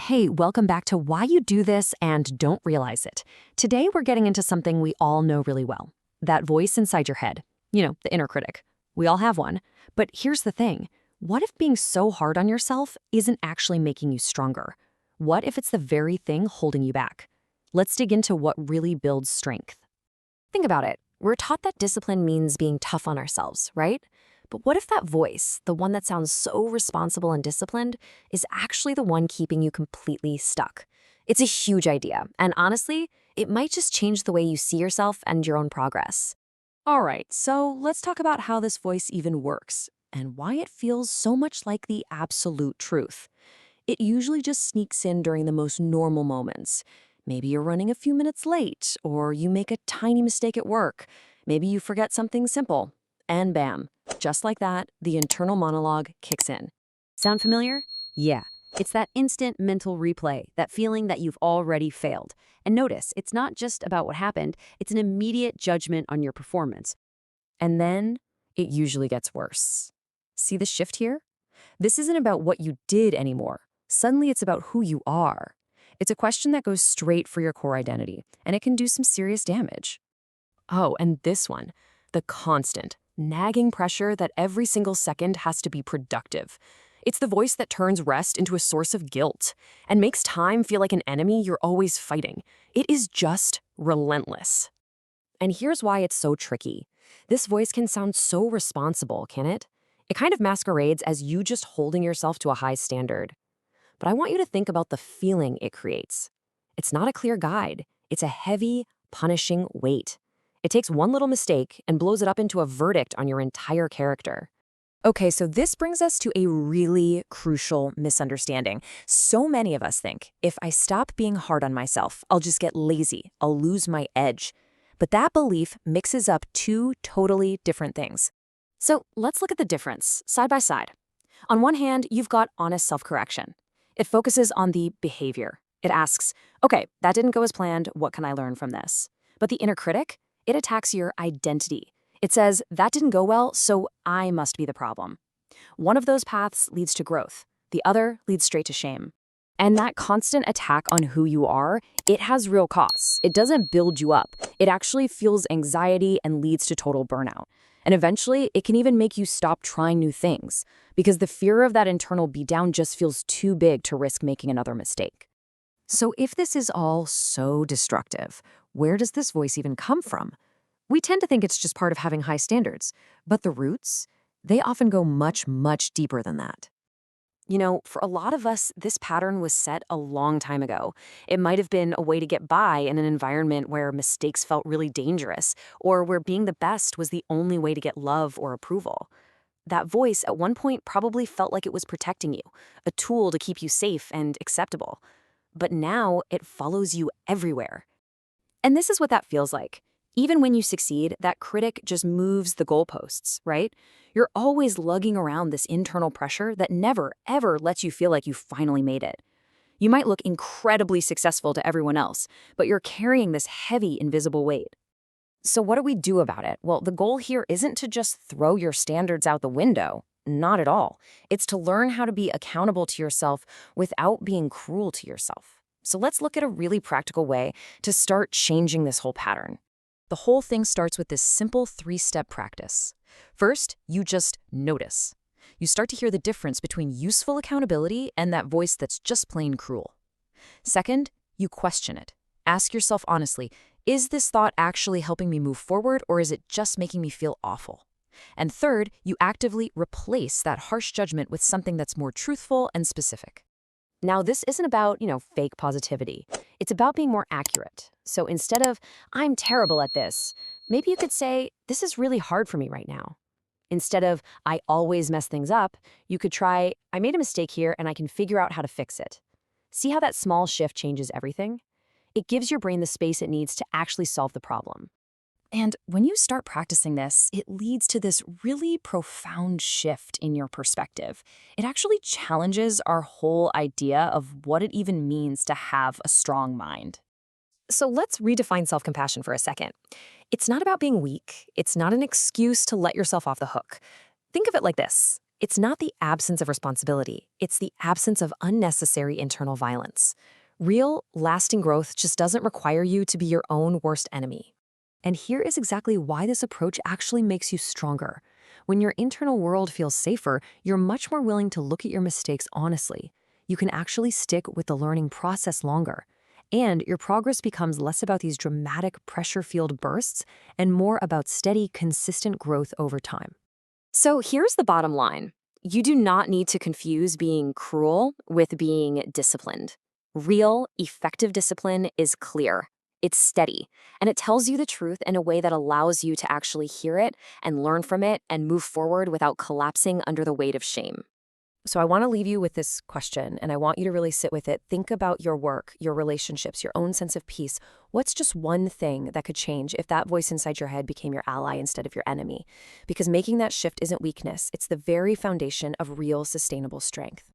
Hey, welcome back to Why You Do This and Don't Realize It. Today, we're getting into something we all know really well. That voice inside your head. The inner critic. We all have one. But here's the thing. What if being so hard on yourself isn't actually making you stronger? What if it's the very thing holding you back? Let's dig into what really builds strength. Think about it. We're taught that discipline means being tough on ourselves, right? But what if that voice, the one that sounds so responsible and disciplined, is actually the one keeping you completely stuck? It's a huge idea, and honestly, it might just change the way you see yourself and your own progress. All right, so let's talk about how this voice even works and why it feels so much like the absolute truth. It usually just sneaks in during the most normal moments. Maybe you're running a few minutes late, or you make a tiny mistake at work. Maybe you forget something simple. And bam, just like that, the internal monologue kicks in. Sound familiar? Yeah, it's that instant mental replay, that feeling that you've already failed. And notice, it's not just about what happened, it's an immediate judgment on your performance. And then it usually gets worse. See the shift here? This isn't about what you did anymore. Suddenly it's about who you are. It's a question that goes straight for your core identity, and it can do some serious damage. Oh, and this one, the constant, nagging pressure that every single second has to be productive. It's the voice that turns rest into a source of guilt and makes time feel like an enemy you're always fighting. It is just relentless. And here's why it's so tricky. This voice can sound so responsible, can it? It kind of masquerades as you just holding yourself to a high standard. But I want you to think about the feeling it creates. It's not a clear guide. It's a heavy, punishing weight. It takes one little mistake and blows it up into a verdict on your entire character. Okay, so this brings us to a really crucial misunderstanding. So many of us think, if I stop being hard on myself, I'll just get lazy, I'll lose my edge. But that belief mixes up two totally different things. So let's look at the difference, side by side. On one hand, you've got honest self-correction. It focuses on the behavior. It asks, okay, that didn't go as planned, what can I learn from this? But the inner critic, it attacks your identity. It says, that didn't go well, so I must be the problem. One of those paths leads to growth. The other leads straight to shame. And that constant attack on who you are, it has real costs. It doesn't build you up. It actually fuels anxiety and leads to total burnout. And eventually, it can even make you stop trying new things, because the fear of that internal beatdown just feels too big to risk making another mistake. So if this is all so destructive, where does this voice even come from? We tend to think it's just part of having high standards, but the roots, they often go much, much deeper than that. For a lot of us, this pattern was set a long time ago. It might have been a way to get by in an environment where mistakes felt really dangerous, or where being the best was the only way to get love or approval. That voice at one point probably felt like it was protecting you, a tool to keep you safe and acceptable. But now it follows you everywhere. And this is what that feels like. Even when you succeed, that critic just moves the goalposts, right? You're always lugging around this internal pressure that never, ever lets you feel like you finally made it. You might look incredibly successful to everyone else, but you're carrying this heavy, invisible weight. So what do we do about it? Well, the goal here isn't to just throw your standards out the window. Not at all. It's to learn how to be accountable to yourself without being cruel to yourself. So let's look at a really practical way to start changing this whole pattern. The whole thing starts with this simple 3-step practice. First, you just notice. You start to hear the difference between useful accountability and that voice that's just plain cruel. Second, you question it. Ask yourself honestly, is this thought actually helping me move forward, or is it just making me feel awful? And third, you actively replace that harsh judgment with something that's more truthful and specific. Now, this isn't about, fake positivity. It's about being more accurate. So instead of, I'm terrible at this, maybe you could say, this is really hard for me right now. Instead of, I always mess things up, you could try, I made a mistake here and I can figure out how to fix it. See how that small shift changes everything? It gives your brain the space it needs to actually solve the problem. And when you start practicing this, it leads to this really profound shift in your perspective. It actually challenges our whole idea of what it even means to have a strong mind. So let's redefine self-compassion for a second. It's not about being weak. It's not an excuse to let yourself off the hook. Think of it like this. It's not the absence of responsibility, it's the absence of unnecessary internal violence. Real, lasting growth just doesn't require you to be your own worst enemy. And here is exactly why this approach actually makes you stronger. When your internal world feels safer, you're much more willing to look at your mistakes honestly. You can actually stick with the learning process longer. And your progress becomes less about these dramatic pressure-filled bursts and more about steady, consistent growth over time. So here's the bottom line. You do not need to confuse being cruel with being disciplined. Real, effective discipline is clear. It's steady, and it tells you the truth in a way that allows you to actually hear it and learn from it and move forward without collapsing under the weight of shame. So I want to leave you with this question, and I want you to really sit with it. Think about your work, your relationships, your own sense of peace. What's just one thing that could change if that voice inside your head became your ally instead of your enemy? Because making that shift isn't weakness. It's the very foundation of real sustainable strength.